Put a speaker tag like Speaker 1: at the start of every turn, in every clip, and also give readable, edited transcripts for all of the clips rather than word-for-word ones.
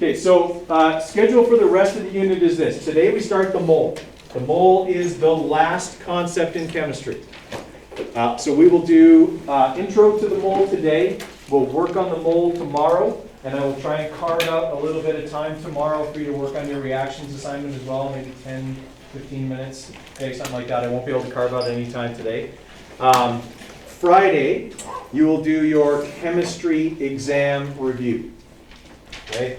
Speaker 1: Okay, so schedule for the rest of the unit is this. Today we start the mole. The mole is the last concept in chemistry. So we will do intro to the mole today. We'll work on the mole tomorrow, and I will try and carve out a little bit of time tomorrow for you to work on your reactions assignment as well, maybe 10, 15 minutes, okay, something like that. I won't be able to carve out any time today. Friday, you will do your chemistry exam review. Okay,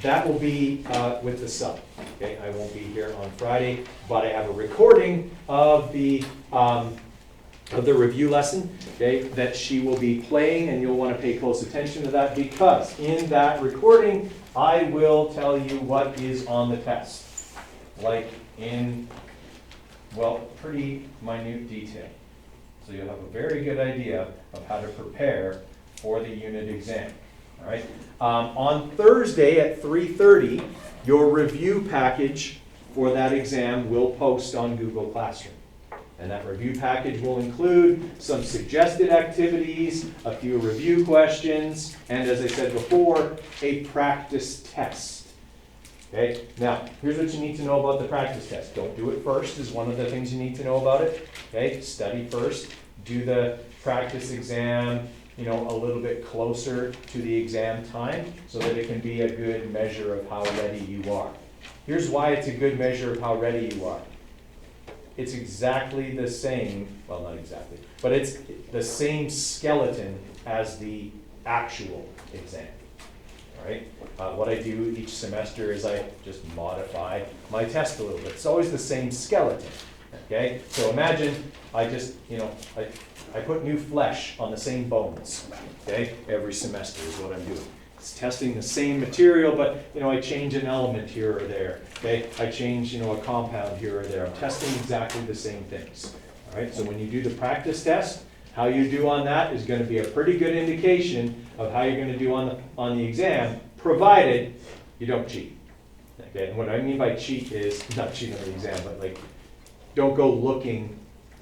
Speaker 1: that will be with the sub. Okay, I won't be here on Friday, but I have a recording of the review lesson. Okay, that she will be playing, and you'll want to pay close attention to that because in that recording, I will tell you what is on the test, like in, well, pretty minute detail. So you'll have a very good idea of how to prepare for the unit exam. All right. On Thursday at 3:30, your review package for that exam will post on Google Classroom. And that review package will include some suggested activities, a few review questions, and as I said before, a practice test. Okay, now here's what you need to know about the practice test. Don't do it first is one of the things you need to know about it. Okay, study first, do the practice exam, a little bit closer to the exam time so that it can be a good measure of how ready you are. Here's why it's a good measure of how ready you are. It's exactly the same, well, not exactly, but it's the same skeleton as the actual exam. All right? What I do each semester is I just modify my test a little bit. It's always the same skeleton. Okay? So imagine I just, I put new flesh on the same bones. Okay? Every semester is what I'm doing. It's testing the same material, but I change an element here or there. Okay, I change a compound here or there. I'm testing exactly the same things. All right. So when you do the practice test, how you do on that is going to be a pretty good indication of how you're going to do on the exam, provided you don't cheat. Okay. And what I mean by cheat is not cheat on the exam, but like don't go looking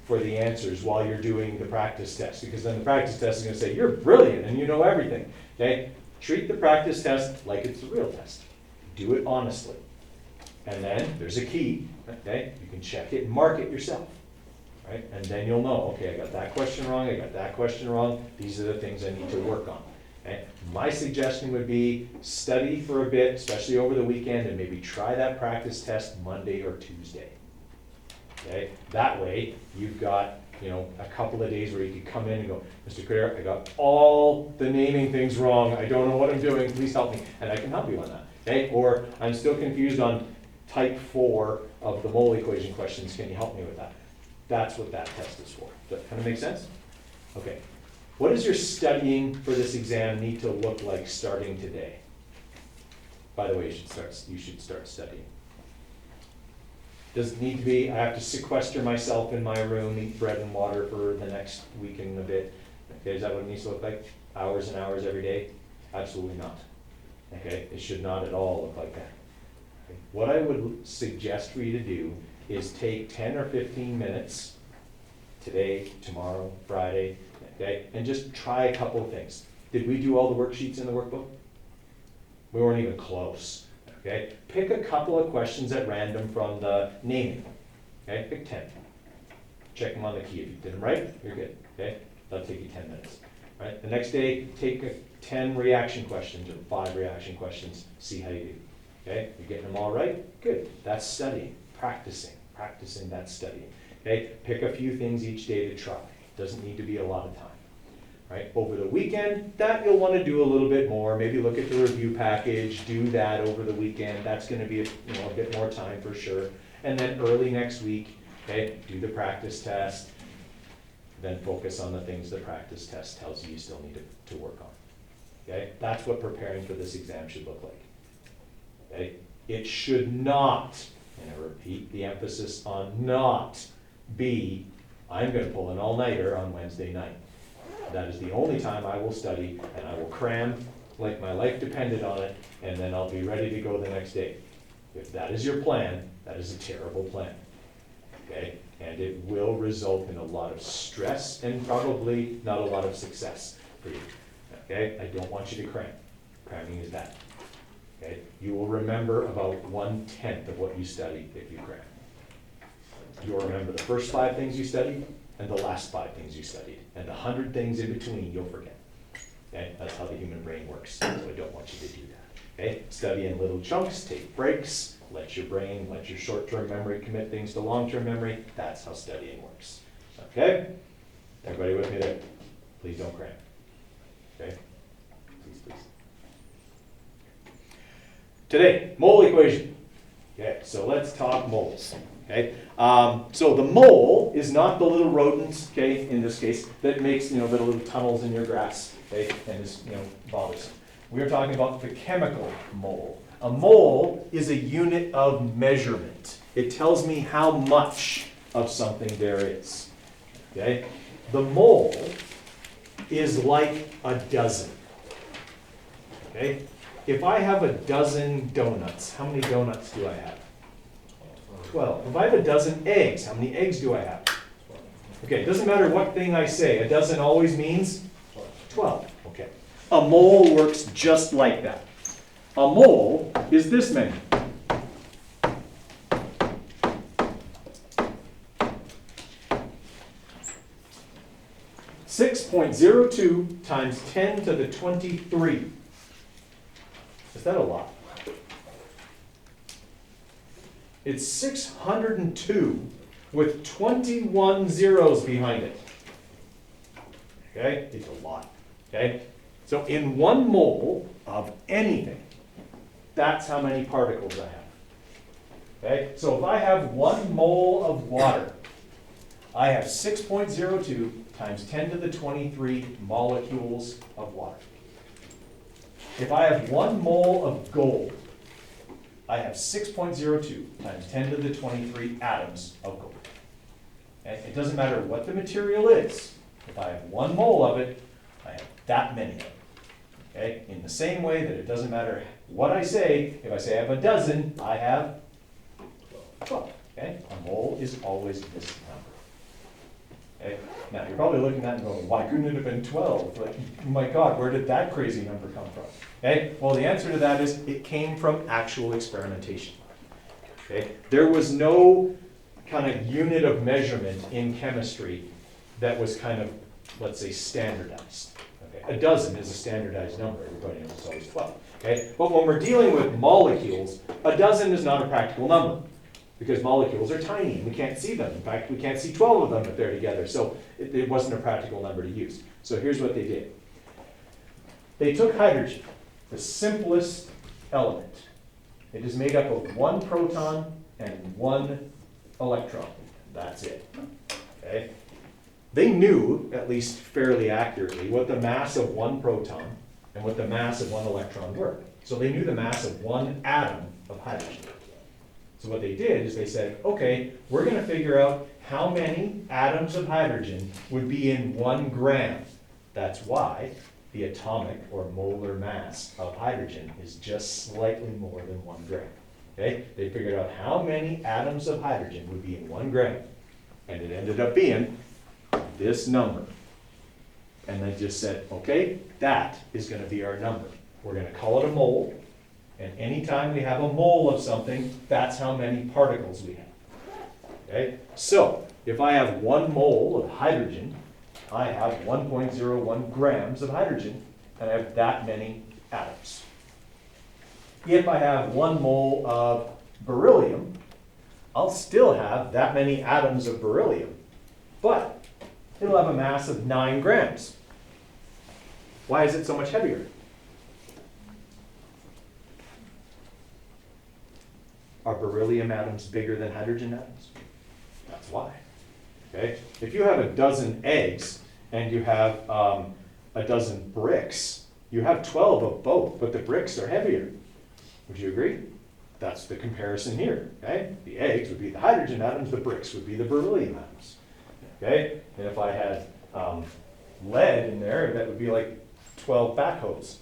Speaker 1: for the answers while you're doing the practice test, because then the practice test is going to say you're brilliant and you know everything. Okay. Treat the practice test like it's a real test. Do it honestly. And then there's a key, okay? You can check it and mark it yourself, right? And then you'll know, okay, I got that question wrong, I got that question wrong. These are the things I need to work on. Okay? My suggestion would be study for a bit, especially over the weekend, and maybe try that practice test Monday or Tuesday. Okay? That way, you've got a couple of days where you can come in and go, Mr. Coderre, I got all the naming things wrong. I don't know what I'm doing. Please help me. And I can help you on that. Okay? Or I'm still confused on type 4 of the mole equation questions. Can you help me with that? That's what that test is for. Does that kind of make sense? Okay. What does your studying for this exam need to look like starting today? By the way, you should start studying. Does it need to be, I have to sequester myself in my room, eat bread and water for the next week and a bit? Okay, is that what it needs to look like? Hours and hours every day? Absolutely not. Okay, it should not at all look like that. Okay. What I would suggest for you to do is take 10 or 15 minutes today, tomorrow, Friday, okay, and just try a couple of things. Did we do all the worksheets in the workbook? We weren't even close. Okay, pick a couple of questions at random from the naming. Okay, pick 10. Check them on the key. If you did them right, you're good. Okay, that'll take you 10 minutes. All right, the next day, take 10 reaction questions or 5 reaction questions. See how you do. Okay, you're getting them all right? Good. That's studying, practicing that studying. Okay, pick a few things each day to try. Doesn't need to be a lot of time. Right? Over the weekend, that you'll want to do a little bit more. Maybe look at the review package, do that over the weekend. That's going to be a bit more time for sure. And then early next week, okay, do the practice test. Then focus on the things the practice test tells you still need to work on. Okay? That's what preparing for this exam should look like. Okay? It should not, and I repeat the emphasis on not, be, I'm going to pull an all-nighter on Wednesday night. That is the only time I will study, and I will cram like my life depended on it, and then I'll be ready to go the next day. If that is your plan, that is a terrible plan. Okay? And it will result in a lot of stress and probably not a lot of success for you. Okay? I don't want you to cram. Cramming is bad. Okay? You will remember about 1/10 of what you studied if you cram. You'll remember the first 5 things you studied and the last 5 things you studied. And the 100 things in between you'll forget. Okay? That's how the human brain works. So I don't want you to do that. Okay? Study in little chunks, take breaks, let your brain, let your short-term memory commit things to long-term memory. That's how studying works. Okay? Everybody with me there? Please don't cram. Okay? Please, please. Today, mole equation. Okay, so let's talk moles. Okay, so the mole is not the little rodent, okay, in this case, that makes, the little tunnels in your grass, okay, and is, bothersome. We're talking about the chemical mole. A mole is a unit of measurement. It tells me how much of something there is. Okay, the mole is like a dozen. Okay, if I have a dozen donuts, how many donuts do I have? 12. If I have a dozen eggs, how many eggs do I have? Okay, it doesn't matter what thing I say, a dozen always means 12. Okay. A mole works just like that. A mole is this many. .02 times 10 to the 23. Is that a lot? It's 602 with 21 zeros behind it. Okay, it's a lot. Okay, so in 1 mole of anything, that's how many particles I have. Okay, so if I have 1 mole of water, I have 6.02 times 10 to the 23 molecules of water. If I have 1 mole of gold, I have 6.02 times 10 to the 23 atoms of gold. Okay? It doesn't matter what the material is. If I have 1 mole of it, I have that many of it. Okay? In the same way that it doesn't matter what I say, if I say I have a dozen, I have 12. Okay? A mole is always this number. Okay? Now, you're probably looking at that and going, why couldn't it have been 12? Like, my God, where did that crazy number come from? Okay? Well, the answer to that is it came from actual experimentation. Okay? There was no kind of unit of measurement in chemistry that was kind of, let's say, standardized. Okay? A dozen is a standardized number. Everybody knows it's always 12. Okay? But when we're dealing with molecules, a dozen is not a practical number, because molecules are tiny and we can't see them. In fact, we can't see 12 of them if they're together. So it wasn't a practical number to use. So here's what they did. They took hydrogen, the simplest element. It is made up of 1 proton and 1 electron. That's it. Okay? They knew, at least fairly accurately, what the mass of 1 proton and what the mass of 1 electron were. So they knew the mass of 1 atom of hydrogen. So what they did is they said, okay, we're going to figure out how many atoms of hydrogen would be in 1 gram. That's why the atomic or molar mass of hydrogen is just slightly more than 1 gram. Okay? They figured out how many atoms of hydrogen would be in 1 gram. And it ended up being this number. And they just said, okay, that is going to be our number. We're going to call it a mole. And anytime we have a mole of something, that's how many particles we have. Okay? So, if I have 1 mole of hydrogen, I have 1.01 grams of hydrogen, and I have that many atoms. If I have 1 mole of beryllium, I'll still have that many atoms of beryllium, but it'll have a mass of 9 grams. Why is it so much heavier? Are beryllium atoms bigger than hydrogen atoms? That's why. Okay? If you have a dozen eggs and you have a dozen bricks, you have 12 of both, but the bricks are heavier. Would you agree? That's the comparison here. Okay? The eggs would be the hydrogen atoms, the bricks would be the beryllium atoms. Okay? And if I had lead in there, that would be like 12 backhoes.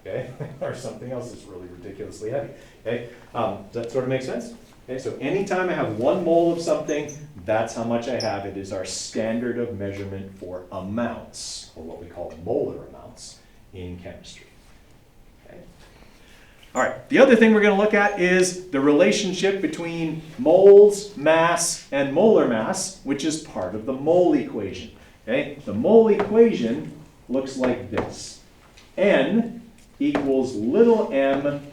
Speaker 1: Okay? Or something else that's really ridiculously heavy. Okay? Does that sort of make sense? Okay, so anytime I have 1 mole of something, that's how much I have. It is our standard of measurement for amounts, or what we call molar amounts in chemistry. Okay? All right, the other thing we're going to look at is the relationship between moles, mass, and molar mass, which is part of the mole equation. Okay, the mole equation looks like this. N equals little m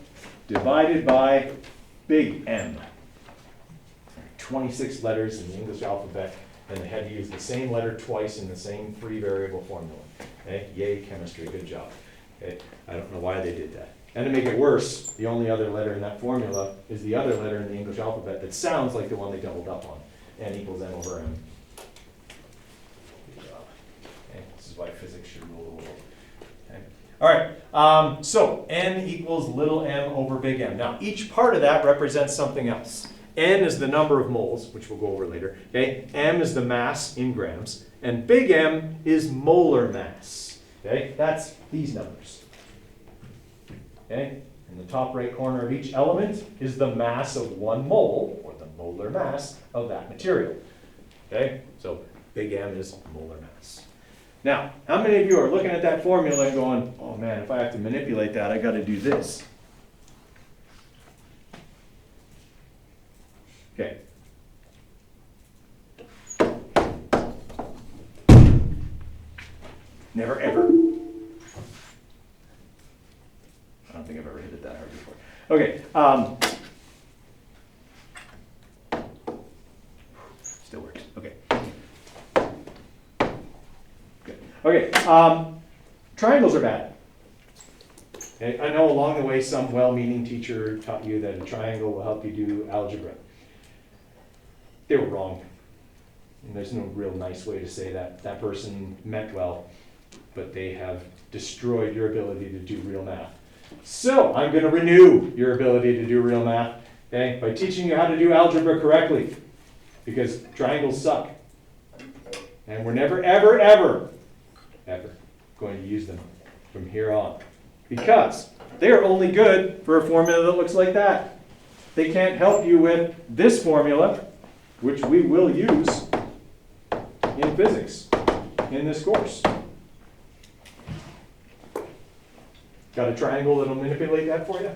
Speaker 1: divided by big M. 26 letters in the English alphabet, and they had to use the same letter twice in the same 3-variable formula. Okay, yay, chemistry, good job. Okay, I don't know why they did that. And to make it worse, the only other letter in that formula is the other letter in the English alphabet that sounds like the one they doubled up on. N equals M over M. Good job. Okay, this is why physics should rule the world. Okay. All right, so N equals little m over big M. Now, each part of that represents something else. N is the number of moles, which we'll go over later. Okay, M is the mass in grams, and big M is molar mass. Okay, that's these numbers. Okay, in the top right corner of each element is the mass of 1 mole, or the molar mass of that material. Okay, so big M is molar mass. Now, how many of you are looking at that formula and going, oh man, if I have to manipulate that, I got to do this? Okay. Never ever. I don't think I've ever hit it that hard before. Okay. Still works. Okay. Good. Okay. Triangles are bad. Okay. I know along the way some well-meaning teacher taught you that a triangle will help you do algebra. They were wrong. And there's no real nice way to say that. That person meant well, but they have destroyed your ability to do real math. So I'm going to renew your ability to do real math, okay, by teaching you how to do algebra correctly, because triangles suck. And we're never, ever, ever, ever going to use them from here on, because they are only good for a formula that looks like that. They can't help you with this formula, which we will use in physics in this course. Got a triangle that'll manipulate that for you?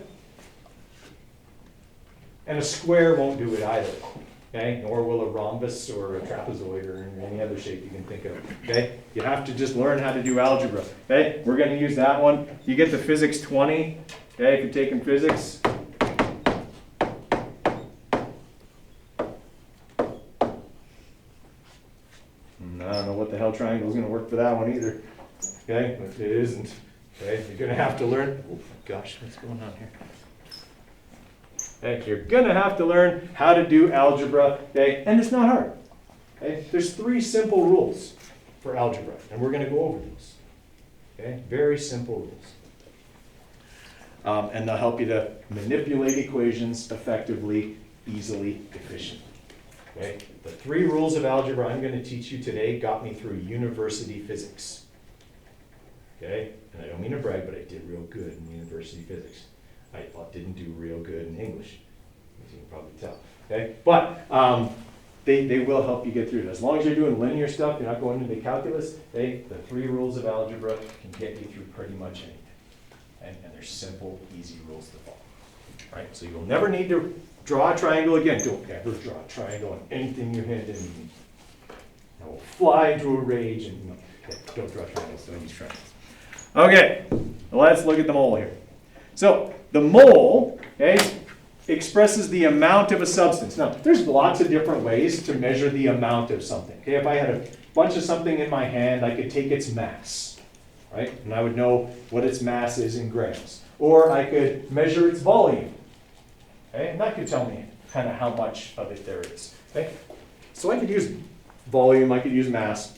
Speaker 1: And a square won't do it either, okay? Nor will a rhombus or a trapezoid or any other shape you can think of, okay? You have to just learn how to do algebra, okay? We're going to use that one. You get to physics 20, okay, if you're taking physics. I don't know what the hell triangle is going to work for that one either, okay? If it isn't. Okay, you're going to have to learn, oh gosh, what's going on here? Okay, you're going to have to learn how to do algebra, okay, and it's not hard. Okay, there's 3 simple rules for algebra, and we're going to go over these. Okay, very simple rules. And they'll help you to manipulate equations effectively, easily, efficiently. Okay, the 3 rules of algebra I'm going to teach you today got me through university physics. Okay, and I don't mean to brag, but I did real good in university physics. I didn't do real good in English, as you can probably tell. Okay, but they will help you get through it. As long as you're doing linear stuff, you're not going into calculus, okay, the 3 rules of algebra can get you through pretty much anything. And they're simple, easy rules to follow. All right, so you'll never need to draw a triangle again. Don't ever draw a triangle on anything you hand in. I will fly into a rage and no, okay, don't draw triangles, don't use triangles. Okay, let's look at the mole here. So the mole, okay, expresses the amount of a substance. Now, there's lots of different ways to measure the amount of something. Okay, if I had a bunch of something in my hand, I could take its mass, right? And I would know what its mass is in grams. Or I could measure its volume, okay? And that could tell me kind of how much of it there is, okay? So I could use volume, I could use mass.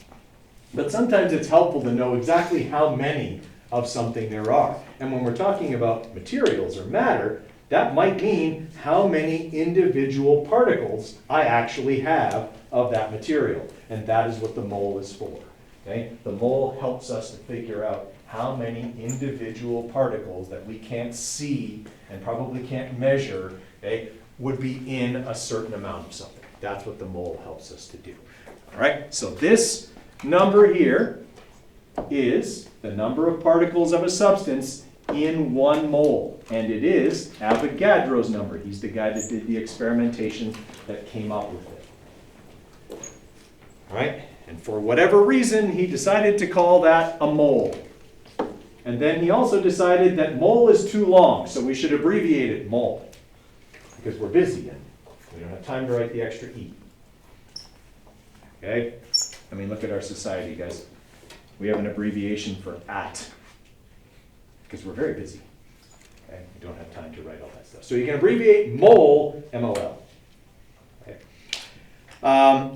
Speaker 1: But sometimes it's helpful to know exactly how many of something there are. And when we're talking about materials or matter, that might mean how many individual particles I actually have of that material. And that is what the mole is for. Okay? The mole helps us to figure out how many individual particles that we can't see and probably can't measure, okay, would be in a certain amount of something. That's what the mole helps us to do. All right, so this number here is the number of particles of a substance in 1 mole. And it is Avogadro's number. He's the guy that did the experimentation that came up with it. All right? And for whatever reason, he decided to call that a mole. And then he also decided that mole is too long, so we should abbreviate it mole. Because we're busy and we don't have time to write the extra E. Okay? I mean, look at our society, guys. We have an abbreviation for at. Because we're very busy. Okay? We don't have time to write all that stuff. So you can abbreviate mole, M-O-L. Okay?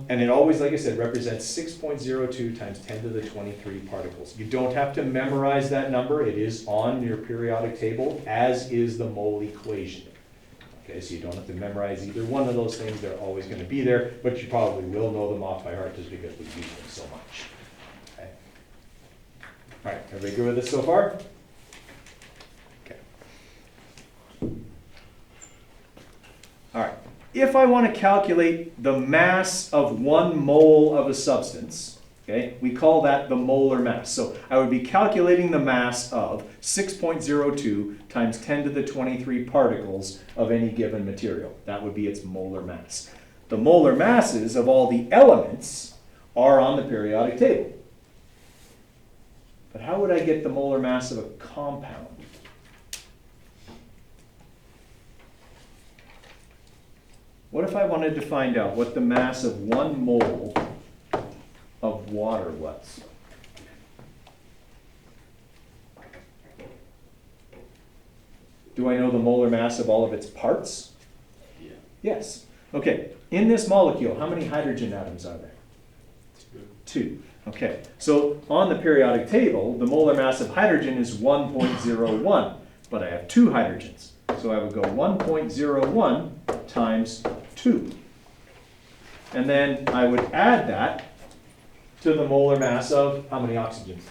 Speaker 1: And it always, like I said, represents 6.02 times 10 to the 23 particles. You don't have to memorize that number. It is on your periodic table, as is the mole equation. Okay, so you don't have to memorize either one of those things. They're always going to be there, but you probably will know them off by heart just because we use them so much. Okay. All right, everybody good with this so far? Okay. All right. If I want to calculate the mass of 1 mole of a substance, okay, we call that the molar mass. So I would be calculating the mass of 6.02 times 10 to the 23 particles of any given material. That would be its molar mass. The molar masses of all the elements are on the periodic table. But how would I get the molar mass of a compound? What if I wanted to find out what the mass of 1 mole of water was? Do I know the molar mass of all of its parts?
Speaker 2: Yeah.
Speaker 1: Yes. Okay. In this molecule, how many hydrogen atoms are there? 2. Okay. So on the periodic table, the molar mass of hydrogen is 1.01, but I have 2 hydrogens. So I would go 1.01 times 2. And then I would add that to the molar mass of how many oxygens?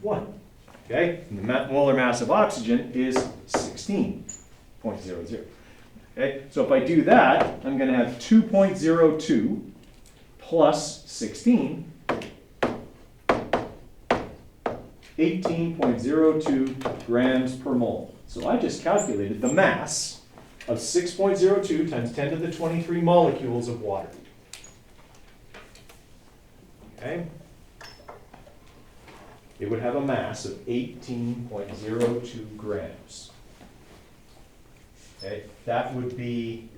Speaker 1: 1. Okay? And the molar mass of oxygen is 16.00. Okay? So if I do that, I'm going to have 2.02 plus 16, 18.02 grams per mole. So I just calculated the mass of 6.02 times 10 to the 23 molecules of water. Okay? It would have a mass of 18.02 grams. Okay? That would be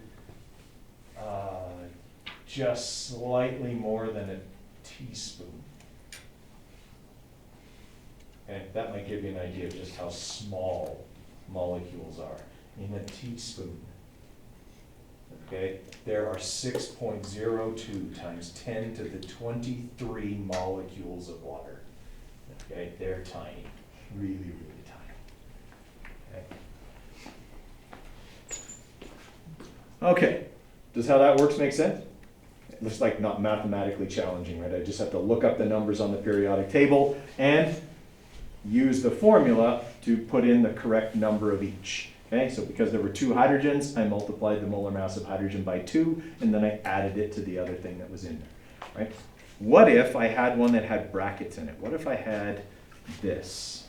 Speaker 1: just slightly more than a teaspoon. And that might give you an idea of just how small molecules are. In a teaspoon, okay, there are 6.02 times 10 to the 23 molecules of water. Okay, they're tiny, really, really tiny. Okay, does how that works make sense? It looks like not mathematically challenging, right? I just have to look up the numbers on the periodic table and use the formula to put in the correct number of each. Okay, so because there were 2 hydrogens, I multiplied the molar mass of hydrogen by 2, and then I added it to the other thing that was in there, right? What if I had one that had brackets in it? What if I had this?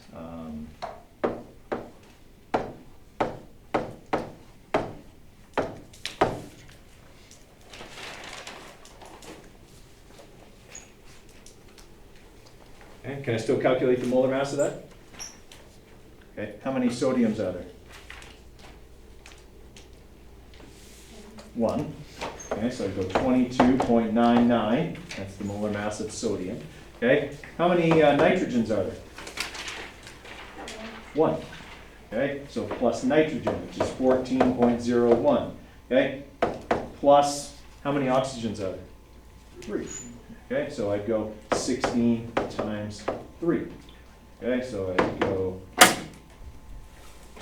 Speaker 1: Okay, can I still calculate the molar mass of that? Okay, how many sodiums are there? 1. Okay, so I go 22.99. That's the molar mass of sodium. Okay, how many nitrogens are there? 1. Okay, so plus nitrogen, which is 14.01. Okay, plus how many oxygens are there? 3. Okay, so I'd go 16 times 3. Okay, so I'd go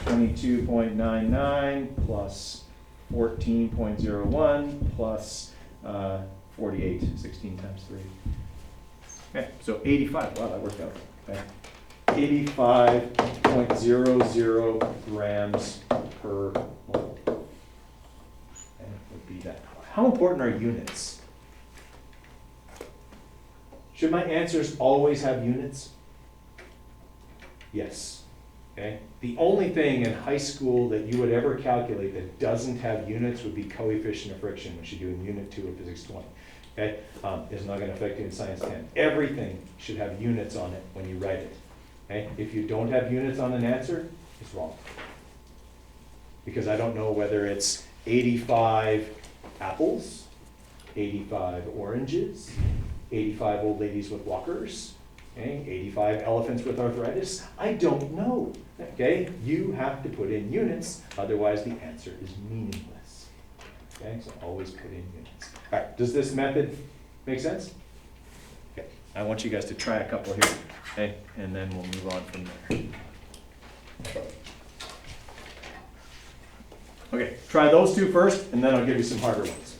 Speaker 1: 22.99 plus 14.01 plus 48, 16 times 3. Okay, so 85, wow, that worked out. Okay. 85.00 grams per mole. And it would be that. How important are units? Should my answers always have units? Yes. Okay? The only thing in high school that you would ever calculate that doesn't have units would be coefficient of friction, which you do in Unit 2 of Physics 20. Okay? It's not going to affect you in Science 10. Everything should have units on it when you write it. Okay? If you don't have units on an answer, it's wrong. Because I don't know whether it's 85 apples, 85 oranges, 85 old ladies with walkers, okay? 85 elephants with arthritis. I don't know. Okay? You have to put in units, otherwise the answer is meaningless. Okay? So always put in units. All right, does this method make sense? Okay, I want you guys to try a couple here, okay? And then we'll move on from there. Okay, try those two first, and then I'll give you some harder ones.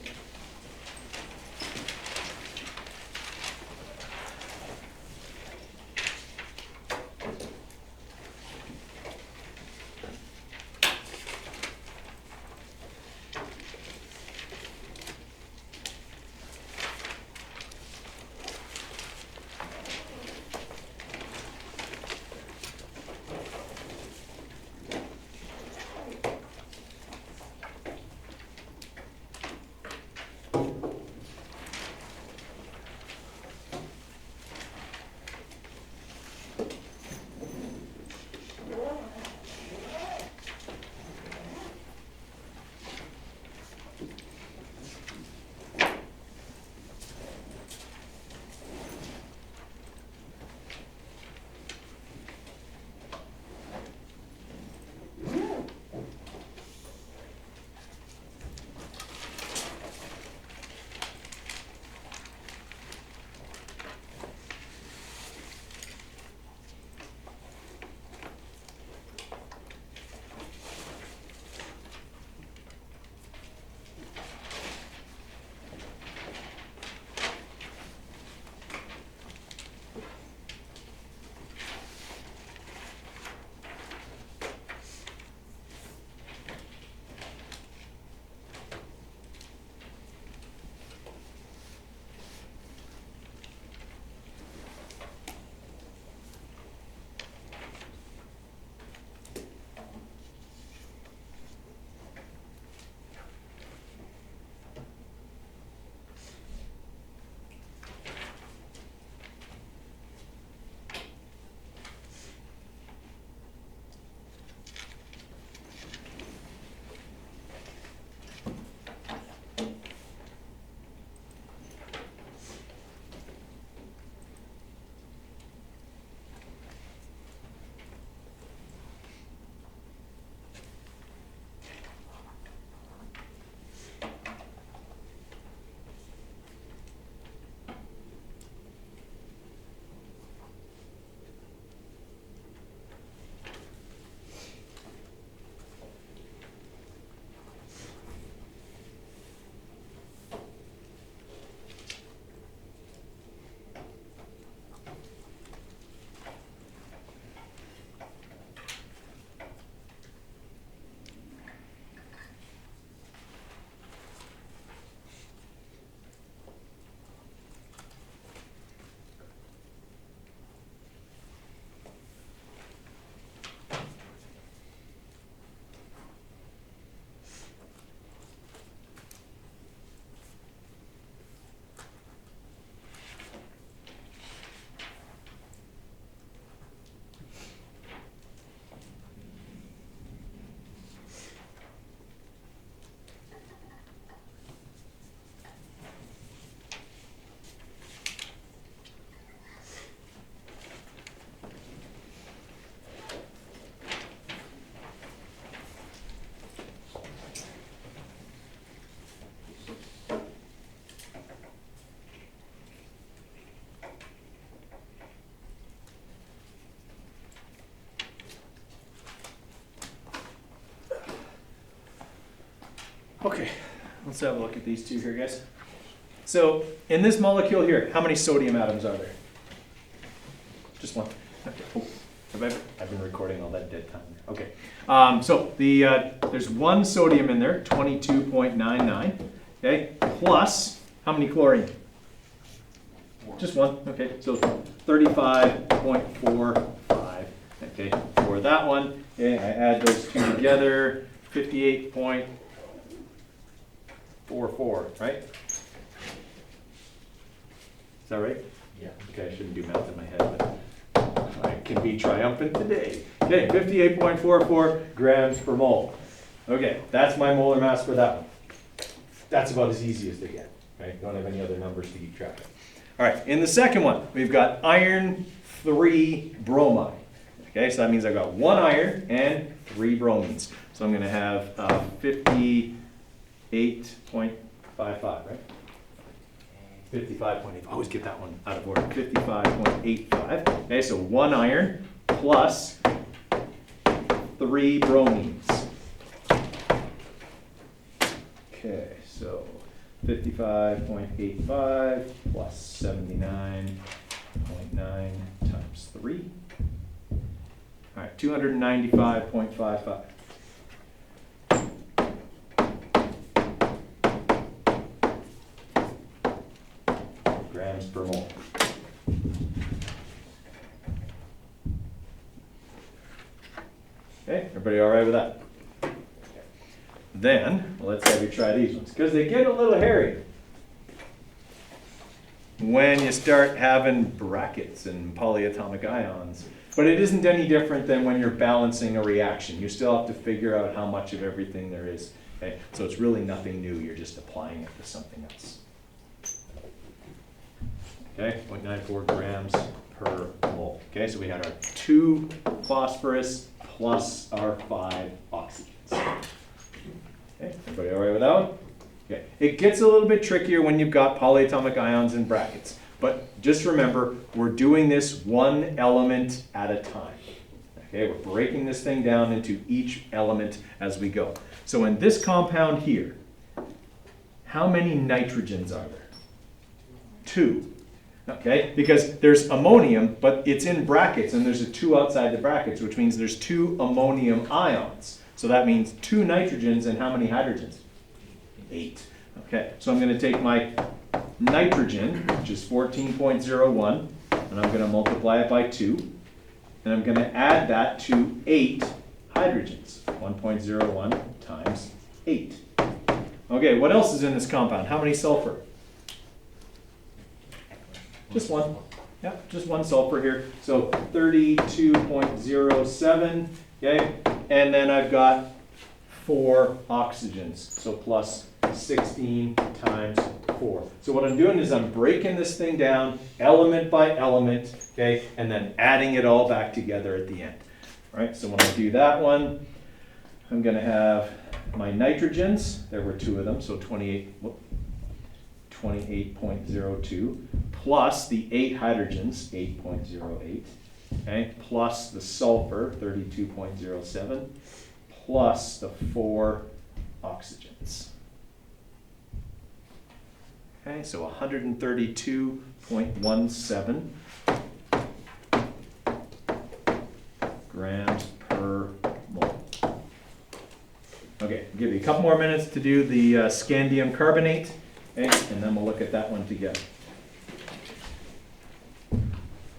Speaker 1: Okay, let's have a look at these two here, guys. So in this molecule here, how many sodium atoms are there? Just one. Okay. Oh, I've been recording all that dead time. Okay. So there's one sodium in there, 22.99. Okay. Plus how many chlorine? Just one. Okay. So 35.45. Okay. For for that one. Okay, I add those two together, 58.44, right? Is that right? Yeah. Okay, I shouldn't do math in my head, but I can be triumphant today. Okay, 58.44 grams per mole. Okay, that's my molar mass for that one. That's about as easy as they get, right? Don't have any other numbers to keep track of. All right, in the second one, we've got iron 3 bromide. Okay, so that means I've got 1 iron and 3 bromines. So I'm going to have 58.55, right? 55.8. I always get that one out of order. 55.85. Okay, so 1 iron plus 3 bromines. Okay, so 55.85 plus 79.9 times 3. All right, 295.55. Grams per mole. Okay, everybody all right with that? Then, let's have you try these ones, because they get a little hairy when you start having brackets and polyatomic ions. But it isn't any different than when you're balancing a reaction. You still have to figure out how much of everything there is. Okay? So it's really nothing new, you're just applying it to something else. Okay, 0.94 grams per mole. Okay, so we had our 2 phosphorus plus our 5 oxygens. Okay, everybody all right with that one? Okay, it gets a little bit trickier when you've got polyatomic ions in brackets, but just remember, we're doing this one element at a time. Okay, we're breaking this thing down into each element as we go. So in this compound here, how many nitrogens are there? 2. Okay, because there's ammonium, but it's in brackets, and there's a 2 outside the brackets, which means there's 2 ammonium ions. So that means 2 nitrogens and how many hydrogens? 8. Okay, so I'm going to take my nitrogen, which is 14.01, and I'm going to multiply it by 2, and I'm going to add that to 8 hydrogens. 1.01 times 8. Okay, what else is in this compound? How many sulfur? Just 1. Yeah, just 1 sulfur here. So 32.07. Okay, and then I've got 4 oxygens. So plus 16 times 4. So what I'm doing is I'm breaking this thing down element by element, okay, and then adding it all back together at the end. All right, so when I do that one, I'm going to have my nitrogens. There were 2 of them, so 28.02 plus the 8 hydrogens, 8.08, okay, plus the sulfur, 32.07, plus the 4 oxygens. Okay, so 132.17 grams per mole. Okay, I'll give you a couple more minutes to do the scandium carbonate. Okay, and then we'll look at that one together.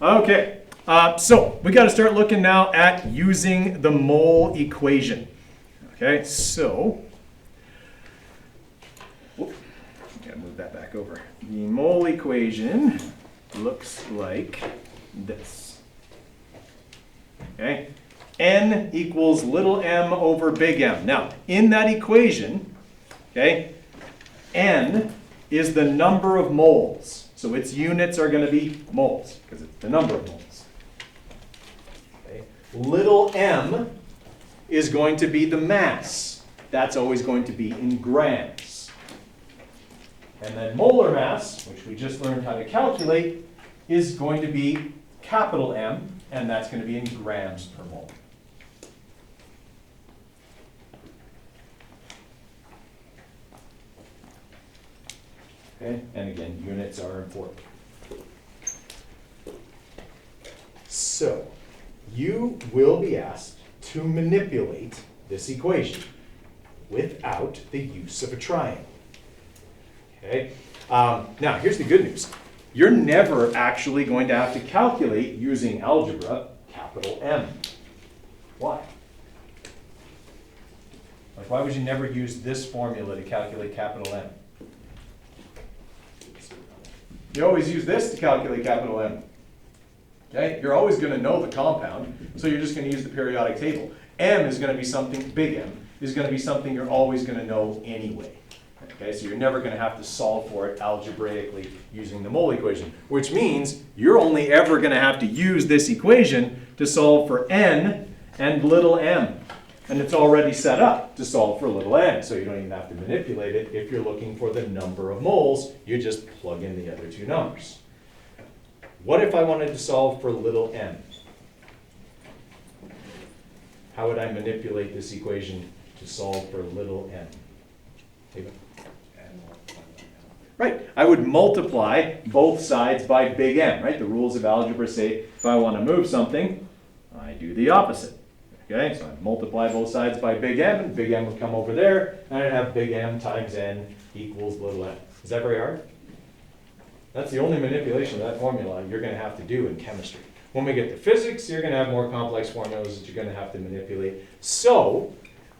Speaker 1: Okay, so we got to start looking now at using the mole equation. Okay, so, gotta move that back over. The mole equation looks like this. Okay, N equals little m over big M. Now, in that equation, okay, N is the number of moles. So its units are going to be moles, because it's the number of moles. Okay. Little m is going to be the mass. That's always going to be in grams. And then molar mass, which we just learned how to calculate, is going to be capital M, and that's going to be in grams per mole. Okay, and again, units are important. So, you will be asked to manipulate this equation without the use of a triangle. Okay, now here's the good news. You're never actually going to have to calculate using algebra capital M. Why? Like, why would you never use this formula to calculate capital M? You always use this to calculate capital M. Okay? You're always going to know the compound, so you're just going to use the periodic table. M is going to be something, big M, is going to be something you're always going to know anyway. Okay, so you're never going to have to solve for it algebraically using the mole equation, which means you're only ever going to have to use this equation to solve for n and little m. And it's already set up to solve for little n, so you don't even have to manipulate it. If you're looking for the number of moles, you just plug in the other two numbers. What if I wanted to solve for little m? How would I manipulate this equation to solve for little m? David? Right, I would multiply both sides by big M, right? The rules of algebra say if I want to move something, I do the opposite. Okay, so I multiply both sides by big M, and big M would come over there, and I'd have big M times n equals little m. Is that very hard? That's the only manipulation of that formula you're going to have to do in chemistry. When we get to physics, you're going to have more complex formulas that you're going to have to manipulate. So,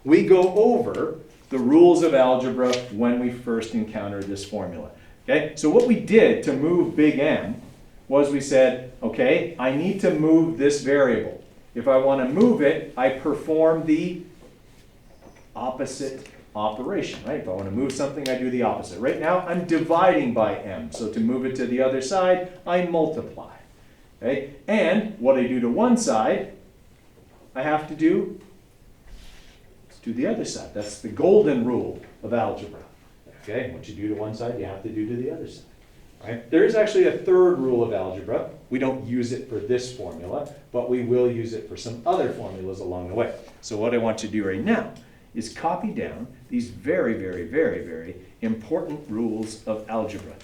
Speaker 1: we go over the rules of algebra when we first encountered this formula. Okay, so what we did to move big M was we said, okay, I need to move this variable. If I want to move it, I perform the opposite operation, right? If I want to move something, I do the opposite. Right now, I'm dividing by M. So to move it to the other side, I multiply. Okay, and what I do to one side, I have to do to the other side. That's the golden rule of algebra. Okay, what you do to one side, you have to do to the other side. Right? There is actually a third rule of algebra. We don't use it for this formula, but we will use it for some other formulas along the way. So what I want you to do right now is copy down these very, very, very, very important rules of algebra.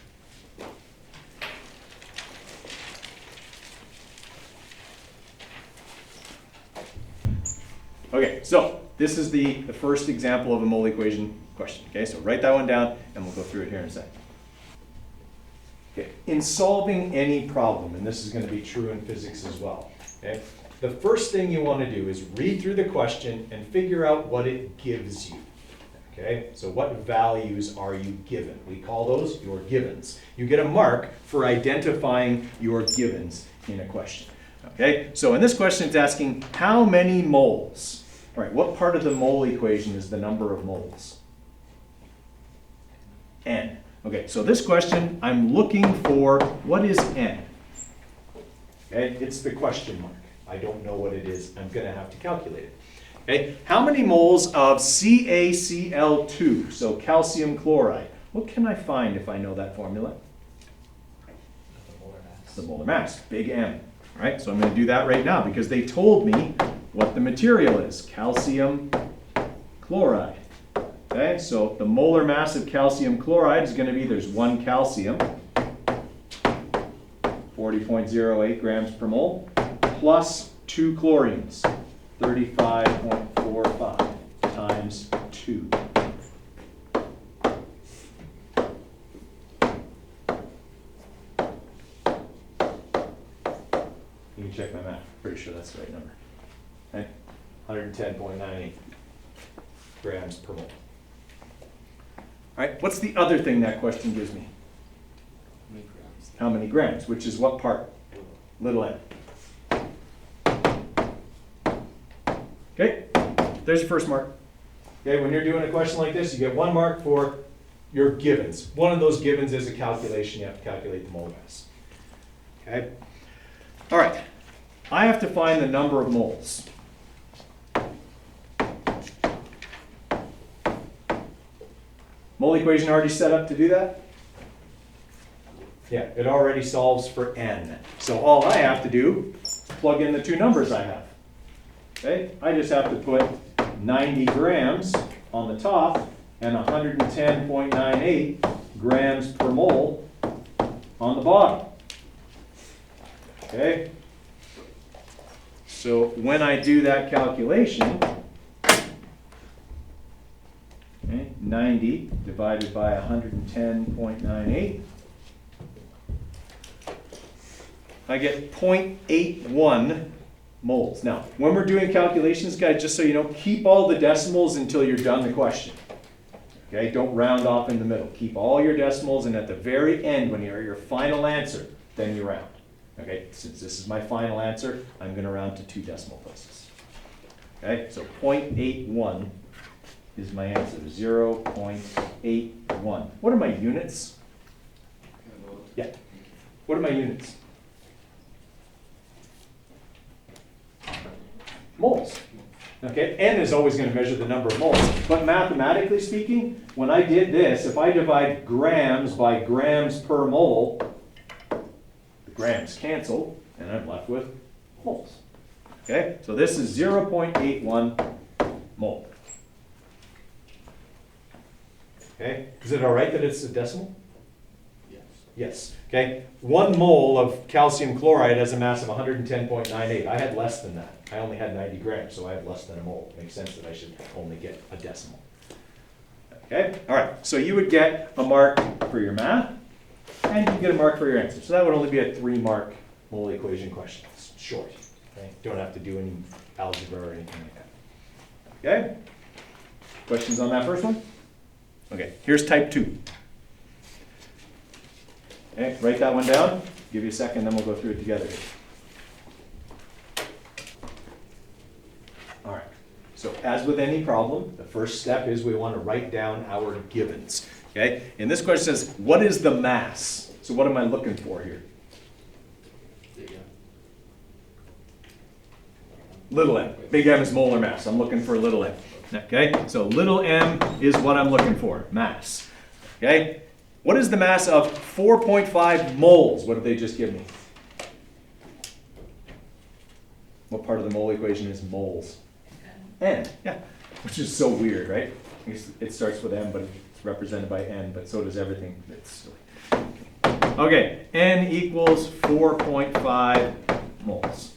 Speaker 1: Okay, so this is the first example of a mole equation question. Okay, so write that one down and we'll go through it here in a second. Okay, in solving any problem, and this is going to be true in physics as well, okay, the first thing you want to do is read through the question and figure out what it gives you. Okay, so what values are you given? We call those your givens. You get a mark for identifying your givens in a question. Okay, so in this question it's asking how many moles? All right, what part of the mole equation is the number of moles? N. Okay, so this question, I'm looking for what is N? Okay, it's the question mark. I don't know what it is. I'm going to have to calculate it. Okay, how many moles of CaCl2, so calcium chloride? What can I find if I know that formula?
Speaker 2: The molar mass.
Speaker 1: The molar mass, big M. All right, so I'm going to do that right now because they told me what the material is, calcium chloride. Okay, so the molar mass of calcium chloride is going to be, there's one calcium, 40.08 grams per mole, plus 2 chlorines, 35.45 times 2. You can check my math. Pretty sure that's the right number. Okay? 110.98 grams per mole. All right, what's the other thing that question gives me?
Speaker 2: How many grams?
Speaker 1: How many grams, which is what part? Little n. Okay, there's your first mark. Okay, when you're doing a question like this, you get 1 mark for your givens. One of those givens is a calculation. You have to calculate the mole mass. Okay. All right, I have to find the number of moles. Mole equation already set up to do that? Yeah, it already solves for n. So all I have to do is plug in the 2 numbers I have. Okay, I just have to put 90 grams on the top and 110.98 grams per mole on the bottom. Okay, so when I do that calculation, okay, 90 divided by 110.98, I get 0.81 moles. Now, when we're doing calculations, guys, just so you know, keep all the decimals until you're done the question. Okay, don't round off in the middle. Keep all your decimals, and at the very end, when you're at your final answer, then you round. Okay, since this is my final answer, I'm going to round to 2 decimal places. Okay, so 0.81 is my answer, 0.81. What are my units? Yeah, what are my units? Moles. Okay, N is always going to measure the number of moles. But mathematically speaking, when I did this, if I divide grams by grams per mole, the grams cancel, and I'm left with moles. Okay, so this is 0.81 mole. Okay, is it all right that it's a decimal?
Speaker 2: Yes.
Speaker 1: Yes. Okay, 1 mole of calcium chloride has a mass of 110.98. I had less than that. I only had 90 grams, so I have less than a mole. It makes sense that I should only get a decimal. Okay, all right, so you would get a mark for your math, and you get a mark for your answer. So that would only be a 3-mark mole equation question. It's short. Okay? Don't have to do any algebra or anything like that. Okay? Questions on that first one? Okay, here's type 2. Okay, write that one down. Give you a second, then we'll go through it together. All right, so as with any problem, the first step is we want to write down our givens. Okay, and this question says, what is the mass? So what am I looking for here? Little m. Big M is molar mass. I'm looking for little m. Okay, so little m is what I'm looking for, mass. Okay, what is the mass of 4.5 moles? What did they just give me? What part of the mole equation is moles? N, yeah, which is so weird, right? It starts with M, but it's represented by N, but so does everything. It's silly. Okay, N equals 4.5 moles.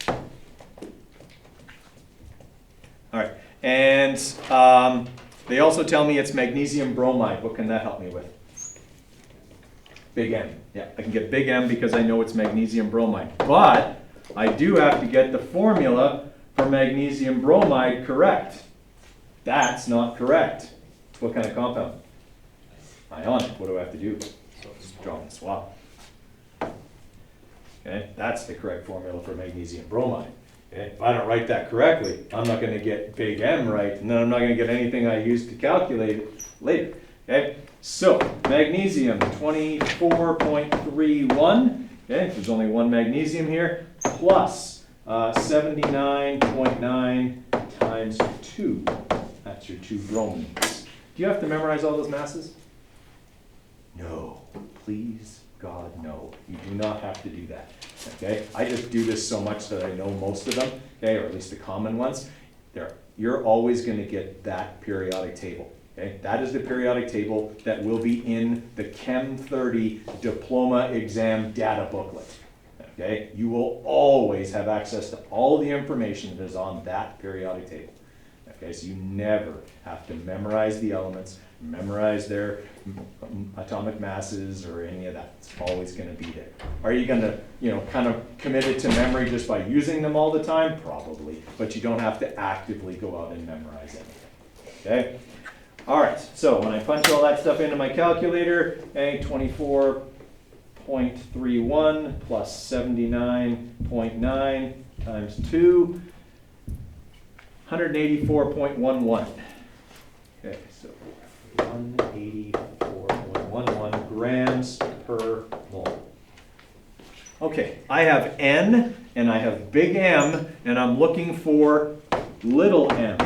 Speaker 1: All right, and they also tell me it's magnesium bromide. What can that help me with? Big M. Yeah, I can get big M because I know it's magnesium bromide. But I do have to get the formula for magnesium bromide correct. That's not correct. What kind of compound? Ionic. What do I have to do? Just draw and swap. Okay, that's the correct formula for magnesium bromide. Okay, if I don't write that correctly, I'm not going to get big M right, and then I'm not going to get anything I use to calculate it later. Okay, so magnesium 24.31. Okay, there's only one magnesium here, plus 79.9 times 2. That's your 2 bromines. Do you have to memorize all those masses? No. Please, God, no. You do not have to do that. Okay? I just do this so much that I know most of them, okay, or at least the common ones. You're always going to get that periodic table. Okay? That is the periodic table that will be in the Chem 30 diploma exam data booklet. Okay? You will always have access to all the information that is on that periodic table. Okay? So you never have to memorize the elements, memorize their atomic masses or any of that. It's always going to be there. Are you going to, kind of commit it to memory just by using them all the time? Probably. But you don't have to actively go out and memorize anything. Okay? All right, so when I punch all that stuff into my calculator, okay, 24.31 plus 79.9 times 2, 184.11. Okay, so 184.11 grams per mole. Okay, I have N and I have big M, and I'm looking for little m.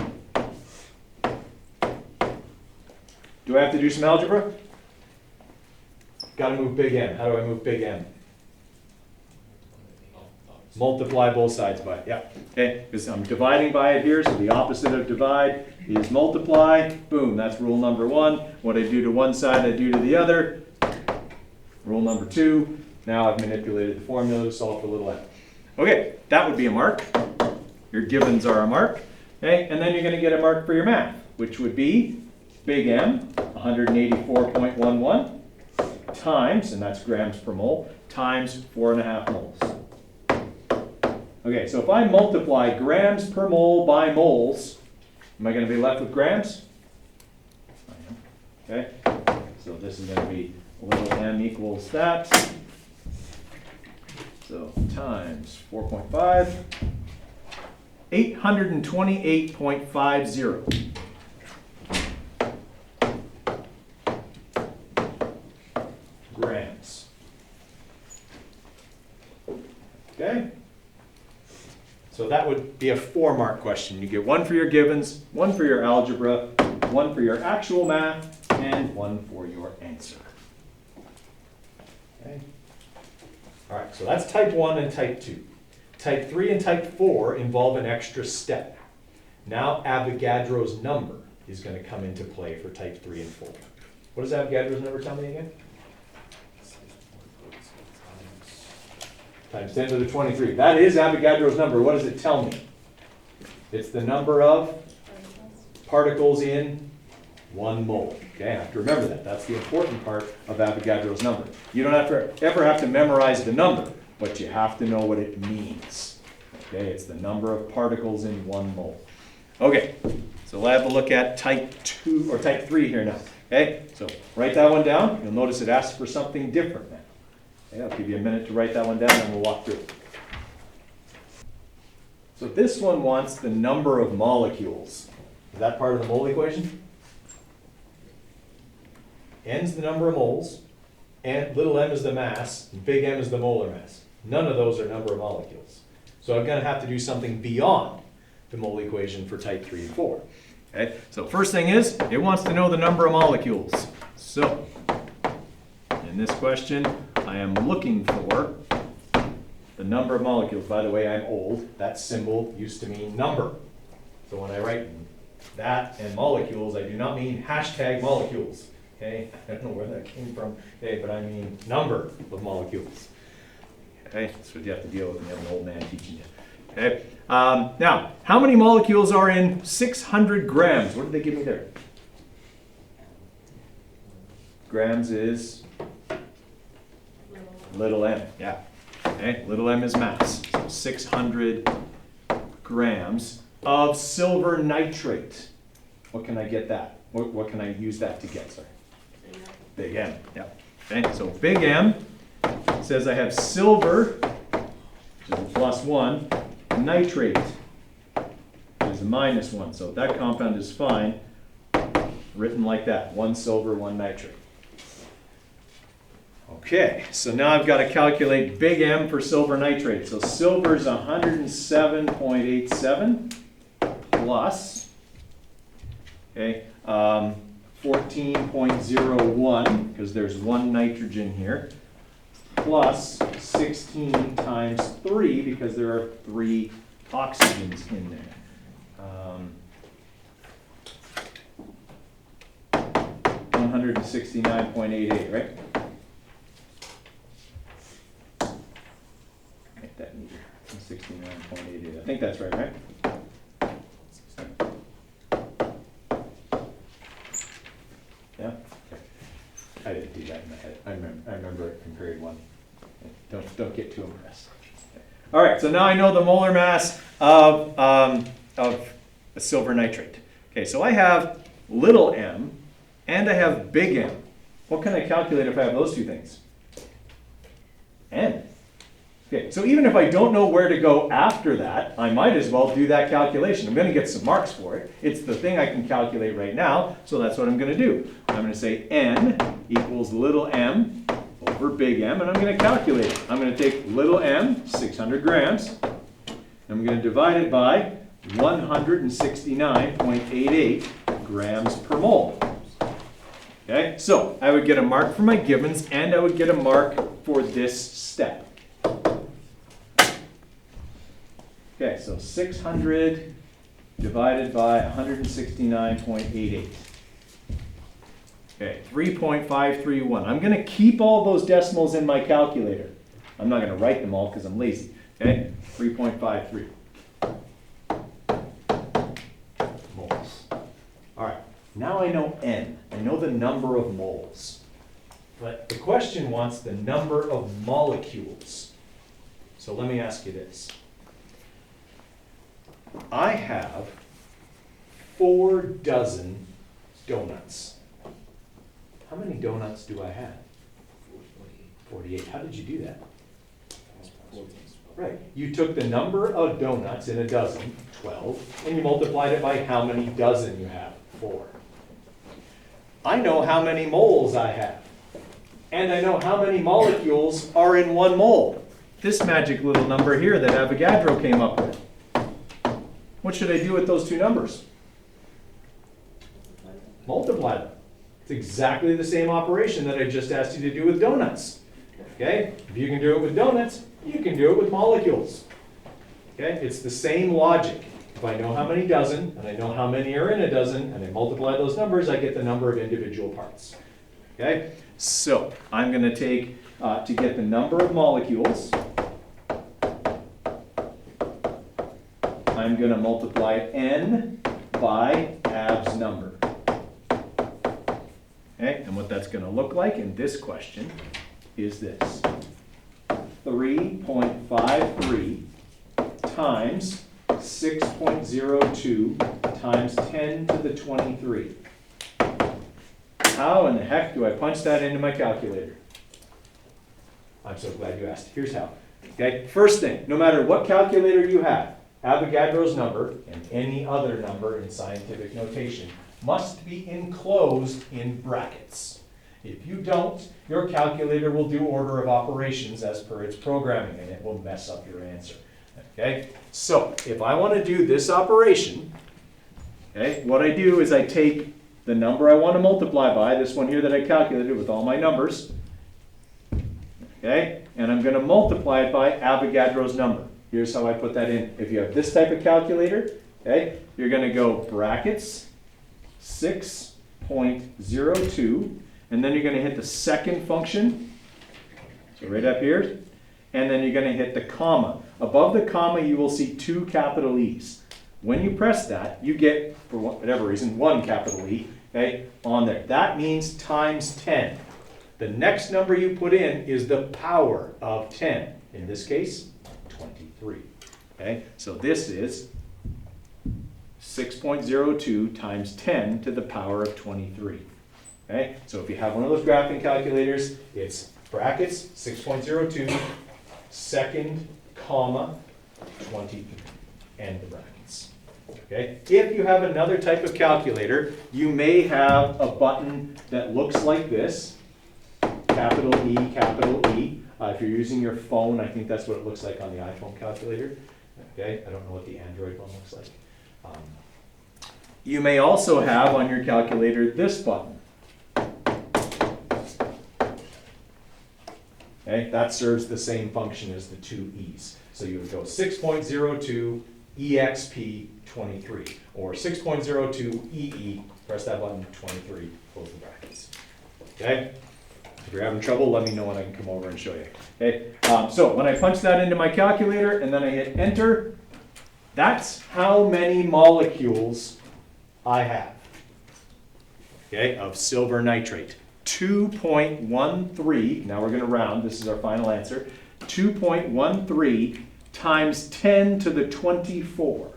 Speaker 1: Do I have to do some algebra? Got to move big M. How do I move big M? Multiply both sides by it. Yeah. Okay, because I'm dividing by it here, so the opposite of divide is multiply. Boom, that's rule number 1. What I do to one side, I do to the other. Rule number 2. Now I've manipulated the formula to solve for little m. Okay, that would be a mark. Your givens are a mark. Okay, and then you're going to get a mark for your math, which would be big M, 184.11, times, and that's grams per mole, times 4.5 moles. Okay, so if I multiply grams per mole by moles, am I going to be left with grams? I am. Okay, so this is going to be little m equals that. So times 4.5, 828.50 grams. Okay? So that would be a 4-mark question. You get 1 for your givens, 1 for your algebra, 1 for your actual math, and 1 for your answer. Okay? All right, so that's type 1 and type 2. Type 3 and type 4 involve an extra step. Now Avogadro's number is going to come into play for type 3 and 4. What does Avogadro's number tell me again? Times 10 to the 23. That is Avogadro's number. What does it tell me? It's the number of particles in 1 mole. Okay, I have to remember that. That's the important part of Avogadro's number. You don't ever have to memorize the number, but you have to know what it means. Okay, it's the number of particles in 1 mole. Okay, so we'll have a look at type 2 or type 3 here now. Okay, so write that one down. You'll notice it asks for something different now. Okay, I'll give you a minute to write that one down and we'll walk through it. So this one wants the number of molecules. Is that part of the mole equation? N's the number of moles, and little m is the mass, and big M is the molar mass. None of those are number of molecules. So I'm going to have to do something beyond the mole equation for type 3 and 4. Okay? So first thing is, it wants to know the number of molecules. So in this question, I am looking for the number of molecules. By the way, I'm old. That symbol used to mean number. So when I write that and molecules, I do not mean hashtag molecules. Okay? I don't know where that came from, okay, but I mean number of molecules. Okay? That's what you have to deal with when you have an old man teaching you. Okay? Now, how many molecules are in 600 grams? What did they give me there? Grams is little m. Yeah. Okay? Little m is mass. So 600 grams of silver nitrate. What can I get that? What can I use that to get? Sorry. Big M. Yeah. Okay. So big M says I have silver, which is a +1, nitrate, which is a -1. So that compound is fine, written like that. 1 silver, 1 nitrate. Okay, so now I've got to calculate big M for silver nitrate. So silver is 107.87 plus, okay, 14.01, because there's 1 nitrogen here, plus 16 times 3, because there are 3 oxygens in there. 169.88, right? Make that neater. 69.88. I think that's right, right? Yeah? Okay. I didn't do that in my head. I remember it from period 1. Don't get too impressed. Okay. All right, so now I know the molar mass of silver nitrate. Okay, so I have little m and I have big M. What can I calculate if I have those two things? N. Okay, so even if I don't know where to go after that, I might as well do that calculation. I'm going to get some marks for it. It's the thing I can calculate right now, so that's what I'm going to do. I'm going to say N equals little m over big M, and I'm going to calculate it. I'm going to take little m, 600 grams, and I'm going to divide it by 169.88 grams per mole. Okay, so I would get a mark for my givens, and I would get a mark for this step. Okay, so 600 divided by 169.88. Okay, 3.531. I'm going to keep all those decimals in my calculator. I'm not going to write them all because I'm lazy. Okay, 3.53 moles. All right, now I know N. I know the number of moles. But the question wants the number of molecules. So let me ask you this. I have 4 dozen donuts. How many donuts do I have? 48. How did you do that? Right. You took the number of donuts in a dozen, 12, and you multiplied it by how many dozen you have, 4. I know how many moles I have. And I know how many molecules are in 1 mole. This magic little number here that Avogadro came up with. What should I do with those 2 numbers? Multiply them. It's exactly the same operation that I just asked you to do with donuts. Okay? If you can do it with donuts, you can do it with molecules. Okay? It's the same logic. If I know how many dozen, and I know how many are in a dozen, and I multiply those numbers, I get the number of individual parts. Okay? So, I'm going to take, to get the number of molecules, I'm going to multiply n by Av's number. Okay? And what that's going to look like in this question is this. 3.53 times 6.02 times 10 to the 23. How in the heck do I punch that into my calculator? I'm so glad you asked. Here's how. Okay, first thing, no matter what calculator you have, Avogadro's number, and any other number in scientific notation, must be enclosed in brackets. If you don't, your calculator will do order of operations as per its programming, and it will mess up your answer. Okay, so if I want to do this operation, okay, what I do is I take the number I want to multiply by, this one here that I calculated with all my numbers, okay, and I'm going to multiply it by Avogadro's number. Here's how I put that in. If you have this type of calculator, okay, you're going to go brackets 6.02, and then you're going to hit the second function, so right up here, and then you're going to hit the comma. Above the comma, you will see 2 capital E's. When you press that, you get, for whatever reason, 1 capital E, okay, on there. That means times 10. The next number you put in is the power of 10. In this case, 23. Okay, so this is 6.02 times 10 to the power of 23. Okay, so if you have one of those graphing calculators, it's brackets 6.02, second comma 23, end the brackets. Okay, if you have another type of calculator, you may have a button that looks like this, capital E, capital E. If you're using your phone, I think that's what it looks like on the iPhone calculator. Okay, I don't know what the Android one looks like. You may also have on your calculator this button. Okay, that serves the same function as the 2 E's. So you would go 6.02 EXP 23, or 6.02 EE, press that button, 23, close the brackets. Okay? If you're having trouble, let me know and I can come over and show you. Okay? So when I punch that into my calculator and then I hit enter, that's how many molecules I have, okay, of silver nitrate. 2.13, now we're going to round, this is our final answer, 2.13 times 10 to the 24.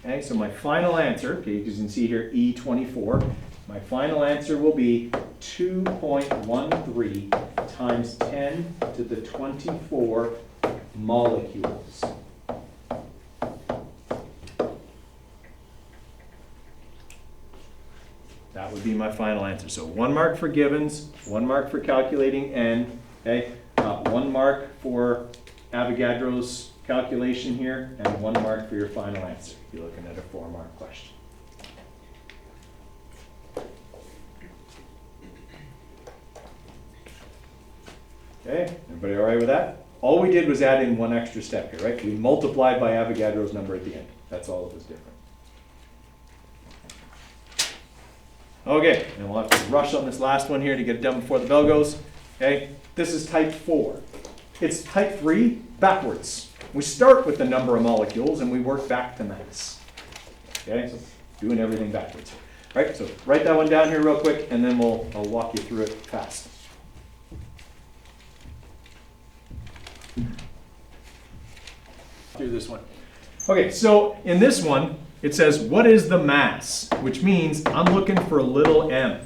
Speaker 1: Okay, so my final answer, okay, you can see here E24, my final answer will be 2.13 times 10 to the 24 molecules. That would be my final answer. So 1 mark for givens, 1 mark for calculating n, okay, 1 mark for Avogadro's calculation here, and 1 mark for your final answer. You're looking at a 4-mark question. Okay, everybody all right with that? All we did was add in 1 extra step here, right? We multiplied by Avogadro's number at the end. That's all that was different. Okay, and we'll have to rush on this last one here to get it done before the bell goes. Okay, this is type 4. It's type 3 backwards. We start with the number of molecules and we work back to mass. Okay, so doing everything backwards. Right, so write that one down here real quick and then I'll walk you through it fast. Through this one. Okay, so in this one, it says, what is the mass? Which means I'm looking for little m.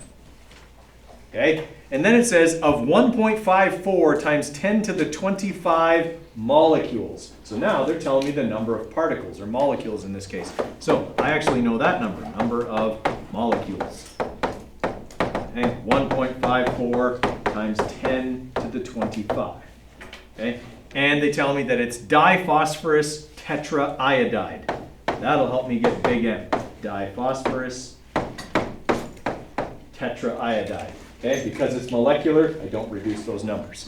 Speaker 1: Okay, and then it says of 1.54 times 10 to the 25 molecules. So now they're telling me the number of particles, or molecules in this case. So I actually know that number of molecules. Okay, 1.54 times 10 to the 25. Okay, and they tell me that it's diphosphorus tetraiodide. That'll help me get big M. Diphosphorus tetraiodide. Okay, because it's molecular, I don't reduce those numbers.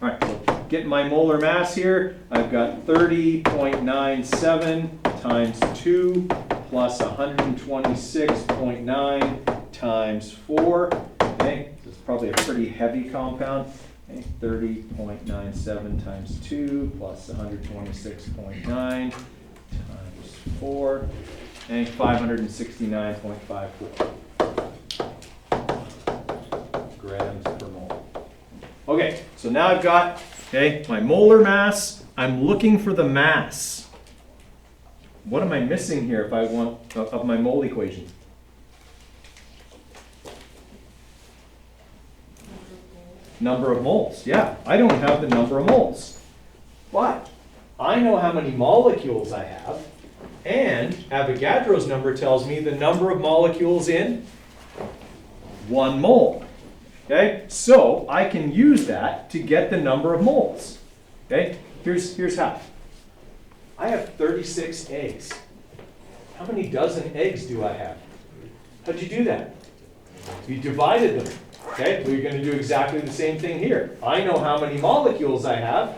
Speaker 1: All right, so getting my molar mass here, I've got 30.97 times 2 plus 126.9 times 4. Okay, this is probably a pretty heavy compound. Okay, 30.97 times 2 plus 126.9 times 4, and 569.54 grams per mole. Okay, so now I've got, okay, my molar mass. I'm looking for the mass. What am I missing here if I want of my mole equation? Number of moles. Yeah, I don't have the number of moles. But I know how many molecules I have, and Avogadro's number tells me the number of molecules in 1 mole. Okay, so I can use that to get the number of moles. Okay, here's how. I have 36 eggs. How many dozen eggs do I have? How'd you do that? You divided them. Okay, we're going to do exactly the same thing here. I know how many molecules I have,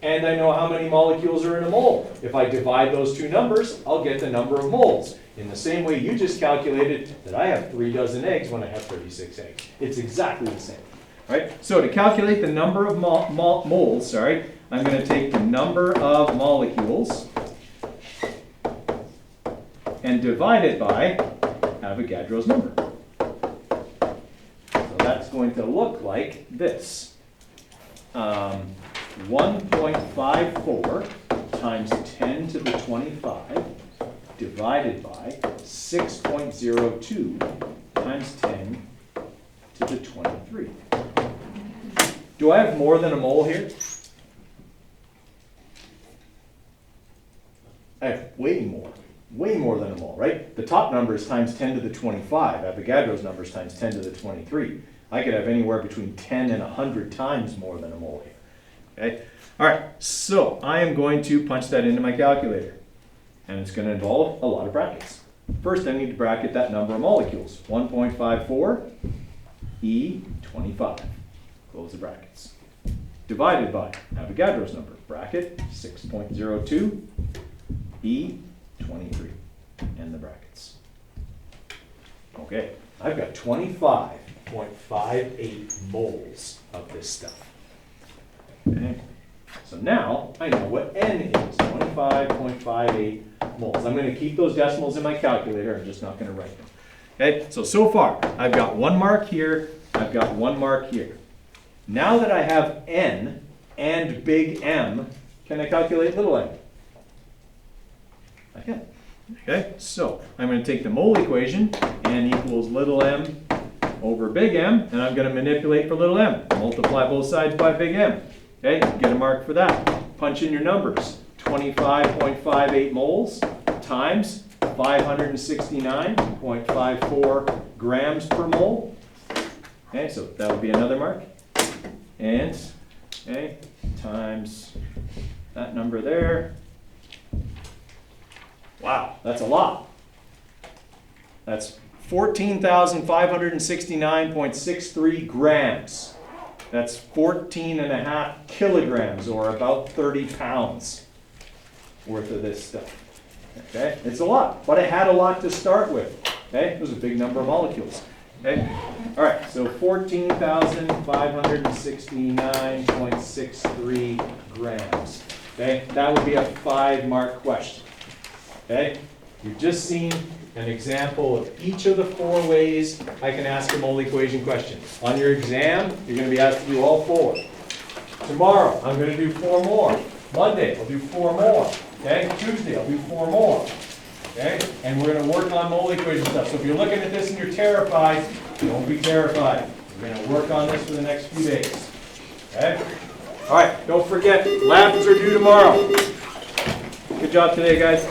Speaker 1: and I know how many molecules are in a mole. If I divide those two numbers, I'll get the number of moles. In the same way you just calculated that I have 3 dozen eggs when I have 36 eggs. It's exactly the same. All right? So to calculate the number of moles, I'm going to take the number of molecules and divide it by Avogadro's number. So that's going to look like this. 1.54 times 10 to the 25 divided by 6.02 times 10 to the 23. Do I have more than a mole here? I have way more than a mole, right? The top number is times 10 to the 25. Avogadro's number is times 10 to the 23. I could have anywhere between 10 and 100 times more than a mole here. Okay? All right, so I am going to punch that into my calculator. And it's going to involve a lot of brackets. First, I need to bracket that number of molecules. 1.54 E25. Close the brackets. Divided by Avogadro's number. Bracket 6.02 E23. End the brackets. Okay, I've got 25.58 moles of this stuff. Okay. So now I know what N is, 25.58 moles. I'm going to keep those decimals in my calculator. I'm just not going to write them. Okay, so far I've got 1 mark here, I've got 1 mark here. Now that I have N and big M, can I calculate little m? I can. Okay, so I'm going to take the mole equation, N equals little m over big M, and I'm going to manipulate for little m. Multiply both sides by big M. Okay, get a mark for that. Punch in your numbers. 25.58 moles times 569.54 grams per mole. Okay, so that would be another mark. And, okay, times that number there. Wow, that's a lot. That's 14,569.63 grams. That's 14.5 kilograms, or about 30 pounds worth of this stuff. Okay, it's a lot, but I had a lot to start with. Okay, it was a big number of molecules. Okay, all right, so 14,569.63 grams. Okay, that would be a 5-mark question. Okay, you've just seen an example of each of the 4 ways I can ask a mole equation question. On your exam, you're going to be asked to do all 4. Tomorrow, I'm going to do 4 more. Monday, I'll do 4 more. Okay, Tuesday I'll do 4 more. Okay, and we're going to work on mole equation stuff. So if you're looking at this and you're terrified, don't be terrified. We're going to work on this for the next few days. Okay? All right, don't forget, labs are due tomorrow. Good job today, guys.